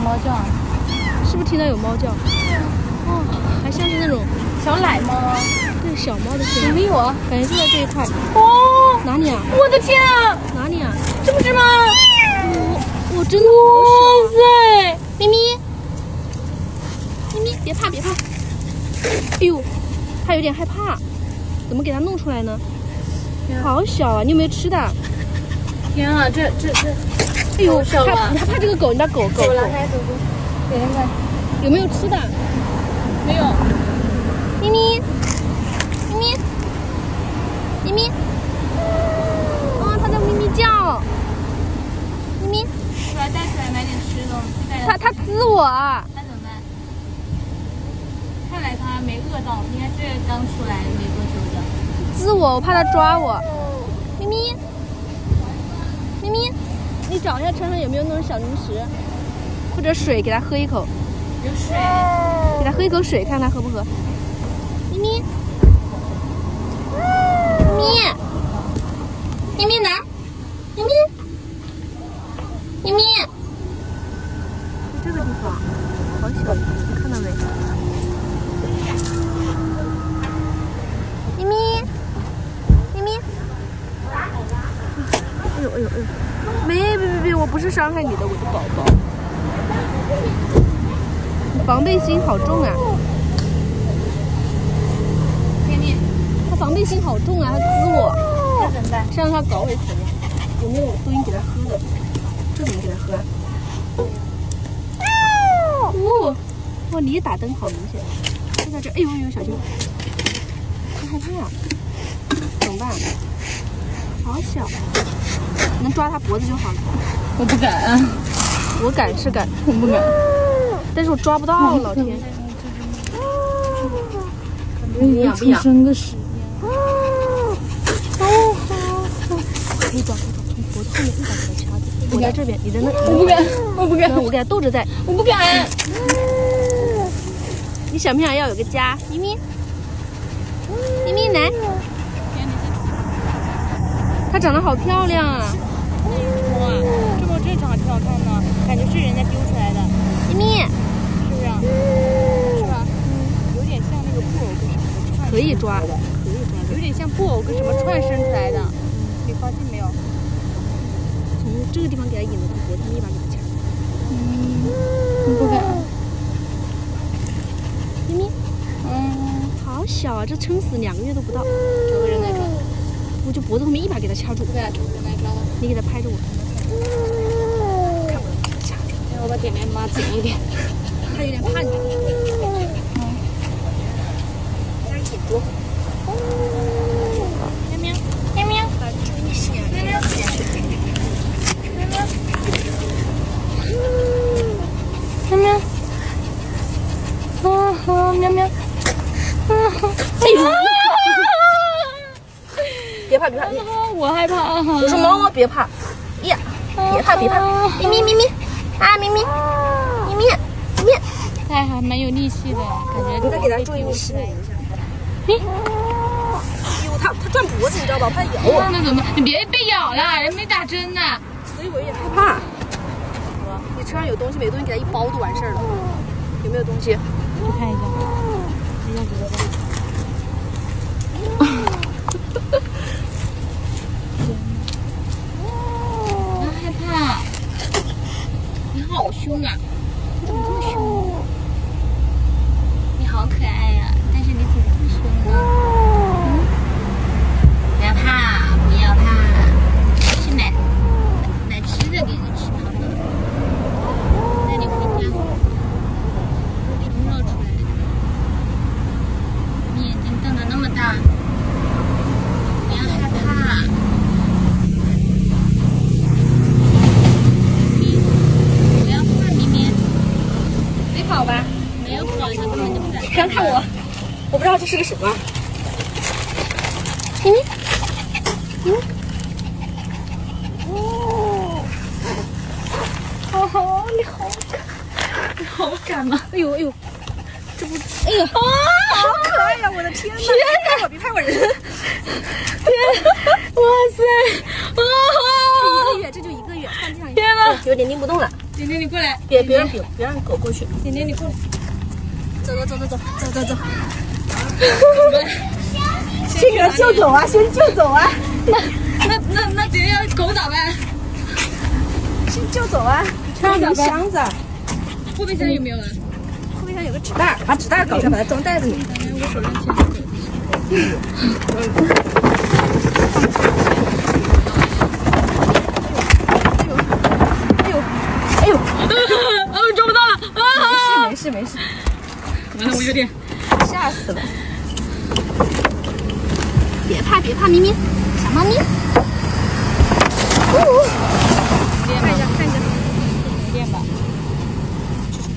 猫叫啊？是不是听到有猫叫？哦，还像是那种小奶猫，对小猫的声音。鼓励我，感觉就在这一块。哦，哪里啊？我的天啊，哪里啊？这不是吗？我真的好小。哇塞，咪咪，咪咪，别怕别怕。哎呦，它有点害怕，怎么给它弄出来呢？好小啊！你有没有吃的？天啊，这，哎呦，小啊！它怕这个狗，你把狗拉开，走，给人看，有没有吃的？没有。咪咪，咪咪，咪咪，啊，它在咪咪叫。咪咪，我把它带出来买点吃的，我们去带它。它滋我啊！那怎么办？看来它没饿到，应该是刚出来没多久的。滋我，我怕它抓我。咪咪，咪咪，你找一下车上有没有那种小零食，或者水，给它喝一口。有水。给它喝一口水，看它喝不喝。咪咪，咪咪，咪咪拿，咪咪，咪咪。这个地方好小，你看到没？咪咪，咪咪。哎呦哎呦哎呦！别！我不是伤害你的，我的宝宝。你防备心好重啊！他防备心好重啊！他滋我，那怎么办？先让他搞回头。有没有东西给他喝的？这怎么给他喝啊？哇，你打灯好明显，就在这。哎呦，小心！他害怕，怎么办？好小，能抓他脖子就好了。我不敢啊。我敢是敢，我不敢，但是我抓不到，老天！你养不养？生个10年。可以抓，从脖子后面一把给它掐住。我在这边，你在那。我不敢。我给它逗着在。我不敢。你想不想要有个家？咪咪，咪咪来。它长得好漂亮啊！哇，这么正常，挺好看的，感觉是人家丢出来的。咪咪，是不是啊？是吧？有点像那个布偶跟什么串。可以抓，有点像布偶跟什么串生出来的，你发现没有？从这个地方给它引到它脖子上，一把给它掐住。我不敢。咪咪，好小啊，这撑死2个月都不到。找个人来抓。我就脖子后面一把给它掐住。对，找个人来抓它。你给它拍着我。看我能给它掐住。我把点点妈紧一点。它有点怕你。加一点多。喵喵，喵喵，把注意力喵喵，喵喵，喵喵，哎呦！别怕，我害怕。我说猫别怕，呀，别怕。咪咪，啊咪咪，它还蛮有力气的，感觉。你再给它注意力吸引一下。哎呦，它转脖子，你知道吧？怕咬我。那怎么？你别被咬了，人没打针呢。所以我有点害怕。你车上有东西没？有东西给它一包就完事儿了。有没有东西？去看一下。我害怕。你好凶啊！你怎么这么凶？你好可爱呀，但是你怎么这么凶呢？不要怕，不要怕，去买吃的给你吃好吗？带你回家。什么时候出来的？你眼睛瞪得那么大，不要害怕。不要怕，咪咪。没跑吧？没有跑，它根本就不敢。刚看我，我不知道这是个什么。咪咪，你好敢吗？哎呦，这不，哎呀，好可爱呀！我的天哪！别拍我人！天，哇塞，这就1个月，看这样天哪，有点拎不动了。点点你过来，别让狗过去。点点你过来，走。这个就走啊，先就走啊。那点点狗咋办？先就走啊。穿上箱子，后备箱有没有了？后备箱有个纸袋，把纸袋搞上，把它装袋子里。我手上牵着狗。哎呦，抓不到了啊！没事。完了，我有点吓死了。别怕，咪咪，小猫咪。看一下，充电吧。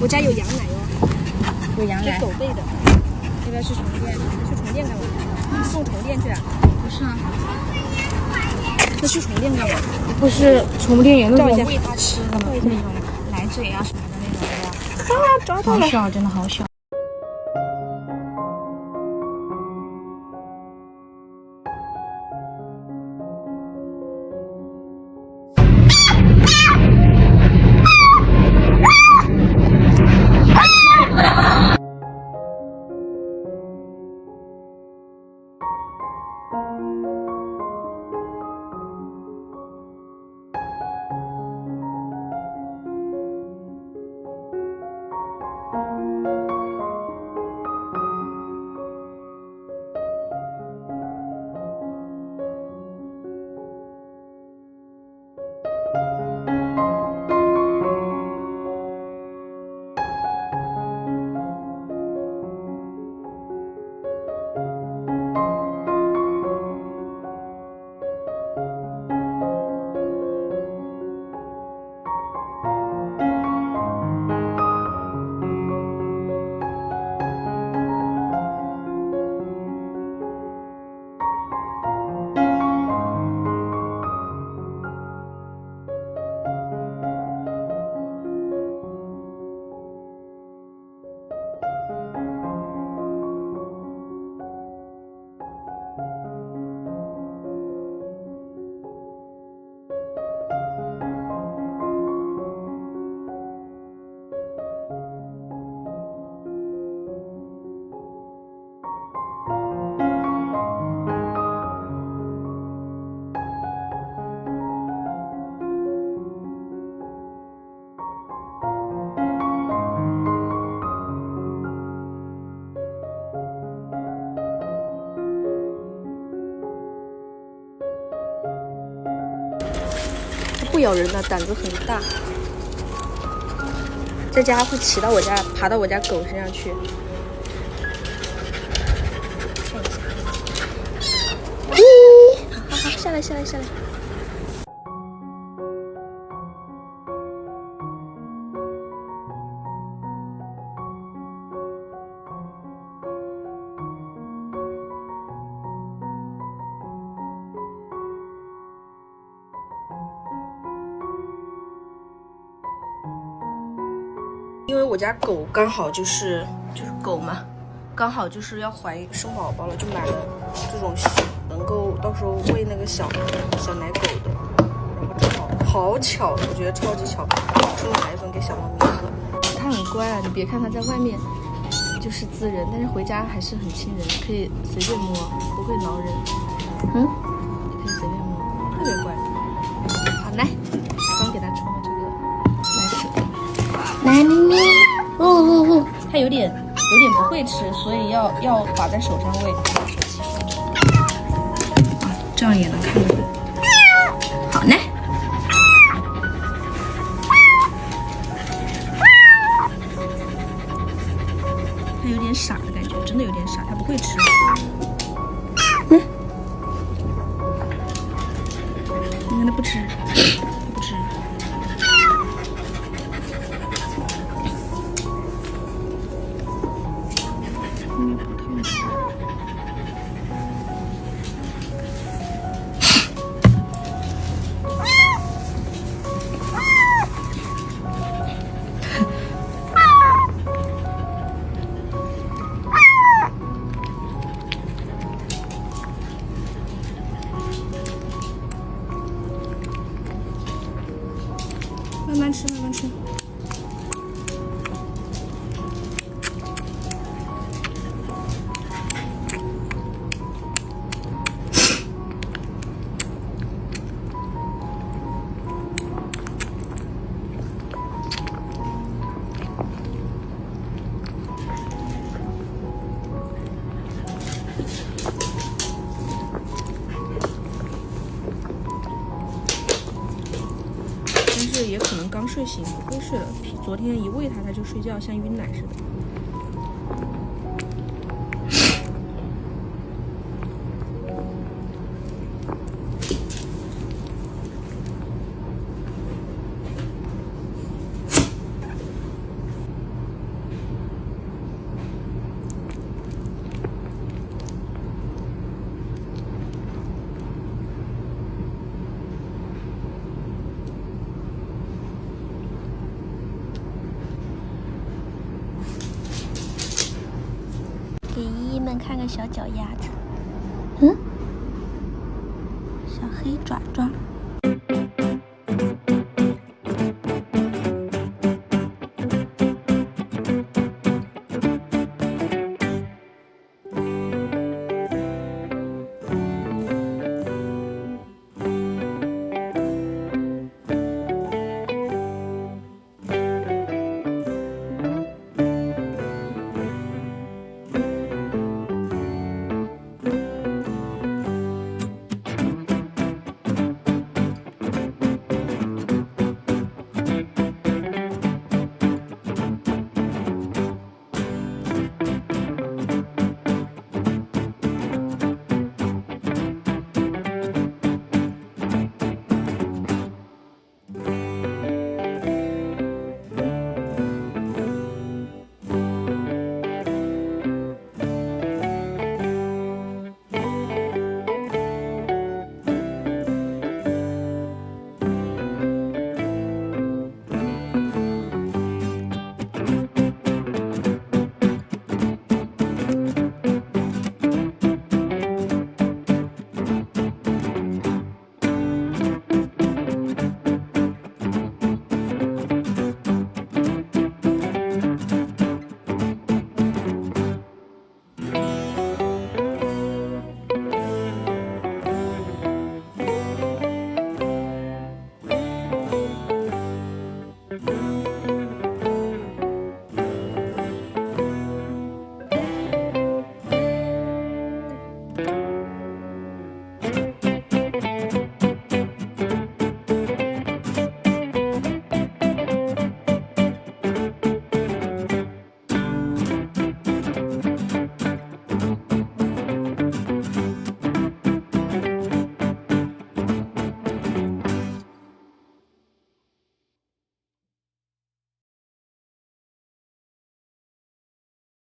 我家有羊奶哦，有羊奶，给狗喂的。要不要去充电？去充电干嘛？你送充电去啊？不是啊，那去充电干嘛？不是充电有那种照一下喂它吃的那种奶嘴啊什么的那种的。啊，找到了。好小，真的好小。不咬人的，胆子很大。在家会骑到我家，爬到我家狗身上去。看一下，好，下来。因为我家狗刚好就是狗嘛，刚好就是要生宝宝了，就买了这种能够到时候喂那个小奶狗的，然后正好巧，我觉得超级巧，出了奶粉给小猫咪喝。它很乖啊，你别看它在外面就是滋人，但是回家还是很亲人，可以随便摸，不会挠人。嗯，可以随便摸，特别乖。好，来，刚给它冲了这个奶水。来，咪咪，它有点不会吃，所以要把在手上喂，这样也能看得懂。好嘞。它有点傻的感觉，真的有点傻，它不会吃。你看它不吃，不吃。睡醒，不会睡了。昨天一喂它就睡觉，像晕奶似的。给依依们看个小脚丫子，小黑爪爪。